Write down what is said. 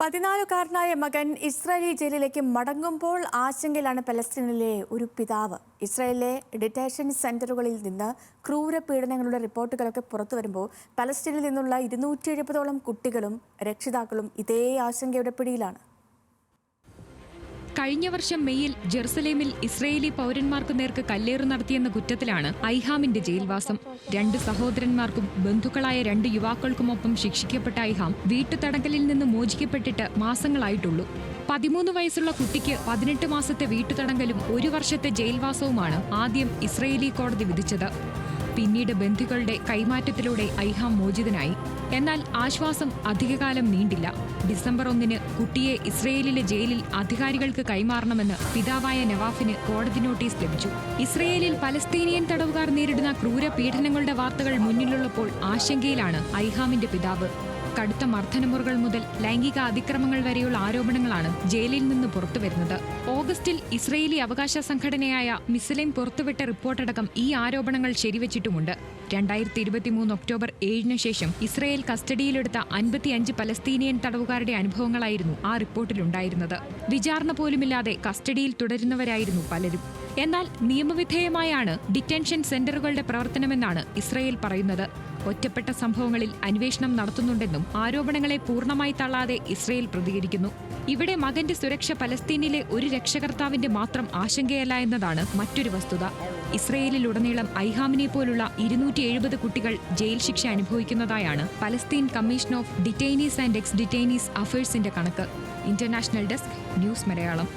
14കാരനായ മകൻ ഇസ്രായേലി ജയിലിലേക്ക് മടങ്ങുമ്പോൾ ആശങ്കയിലാണ് പലസ്തീനിലെ ഒരു പിതാവ്. ഇസ്രായേലിലെ ഡിറ്റൻഷൻ സെന്ററുകളിൽ നിന്ന് ക്രൂര പീഡനങ്ങളുടെ റിപ്പോർട്ടുകളൊക്കെ പുറത്തു വരുമ്പോൾ പലസ്തീനിൽ നിന്നുള്ള 270ഓളം കുട്ടികളും രക്ഷിതാക്കളും ഇതേ ആശങ്കയുടെ പിടിയിലാണ്. കഴിഞ്ഞ വർഷം മെയ്യിൽ ജെറുസലേമിൽ ഇസ്രയേലി പൗരന്മാർക്ക് നേർക്ക് കല്ലേറു നടത്തിയെന്ന കുറ്റത്തിലാണ് ഐഹാമിന്റെ ജയിൽവാസം. 2 സഹോദരന്മാർക്കും ബന്ധുക്കളായ 2 യുവാക്കൾക്കുമൊപ്പം ശിക്ഷിക്കപ്പെട്ട ഐഹാം വീട്ടുതടങ്കലിൽ നിന്ന് മോചിക്കപ്പെട്ടിട്ട് മാസങ്ങളായിട്ടുള്ളൂ. 13 വയസ്സുള്ള കുട്ടിക്ക് 18 മാസത്തെ വീട്ടുതടങ്കലും 1 വർഷത്തെ ജയിൽവാസവുമാണ് ആദ്യം ഇസ്രയേലി കോടതി വിധിച്ചത്. പിന്നീട് ബന്ധുക്കളുടെ കൈമാറ്റത്തിലൂടെ ഐഹാം മോചിതനായി. എന്നാൽ ആശ്വാസം അധികകാലം നീണ്ടില്ല. ഡിസംബർ 1 കുട്ടിയെ ഇസ്രയേലിലെ ജയിലിൽ അധികാരികൾക്ക് കൈമാറണമെന്ന് പിതാവായ നവാഫിന് കോടതി നോട്ടീസ് ലഭിച്ചു. ഇസ്രയേലിൽ പലസ്തീനിയൻ തടവുകാർ നേരിടുന്ന ക്രൂര പീഡനങ്ങളുടെ വാർത്തകൾ മുന്നിലുള്ളപ്പോൾ ആശങ്കയിലാണ് ഐഹാമിന്റെ പിതാവ്. കടുത്ത മർദ്ദനമുറകൾ മുതൽ ലൈംഗിക അതിക്രമങ്ങൾ വരെയുള്ള ആരോപണങ്ങളാണ് ജയിലിൽ നിന്ന് പുറത്തുവരുന്നത്. ഓഗസ്റ്റിൽ ഇസ്രയേലി അവകാശ സംഘടനയായ മിസലേം പുറത്തുവിട്ട റിപ്പോർട്ടടക്കം ഈ ആരോപണങ്ങൾ ശരിവച്ചിട്ടുമുണ്ട്. 2023 ഒക്ടോബർ 7 ശേഷം ഇസ്രയേൽ കസ്റ്റഡിയിലെടുത്ത 55 പലസ്തീനിയൻ തടവുകാരുടെ അനുഭവങ്ങളായിരുന്നു ആ റിപ്പോർട്ടിലുണ്ടായിരുന്നത്. വിചാരണ പോലുമില്ലാതെ കസ്റ്റഡിയിൽ തുടരുന്നവരായിരുന്നു പലരും. എന്നാൽ നിയമവിധേയമായാണ് ഡിറ്റൻഷൻ സെന്ററുകളുടെ പ്രവർത്തനമെന്നാണ് ഇസ്രയേൽ പറയുന്നത്. ഒറ്റപ്പെട്ട സംഭവങ്ങളിൽ അന്വേഷണം നടത്തുന്നുണ്ടെന്നും ആരോപണങ്ങളെ പൂർണ്ണമായി തള്ളാതെ ഇസ്രയേൽ പ്രതികരിക്കുന്നു. ഇവിടെ മകന്റെ സുരക്ഷ പലസ്തീനിലെ ഒരു രക്ഷകർത്താവിന്റെ മാത്രം ആശങ്കയല്ല എന്നതാണ് മറ്റൊരു വസ്തുത. ഇസ്രയേലിലുടനീളം ഐഹാമിനെ പോലുള്ള 270 കുട്ടികൾ ജയിൽ ശിക്ഷ അനുഭവിക്കുന്നതായാണ് Palestine commission of detainees and ex detainees അഫയേഴ്സിന്റെ കണക്ക്. International desk, news Malayalam.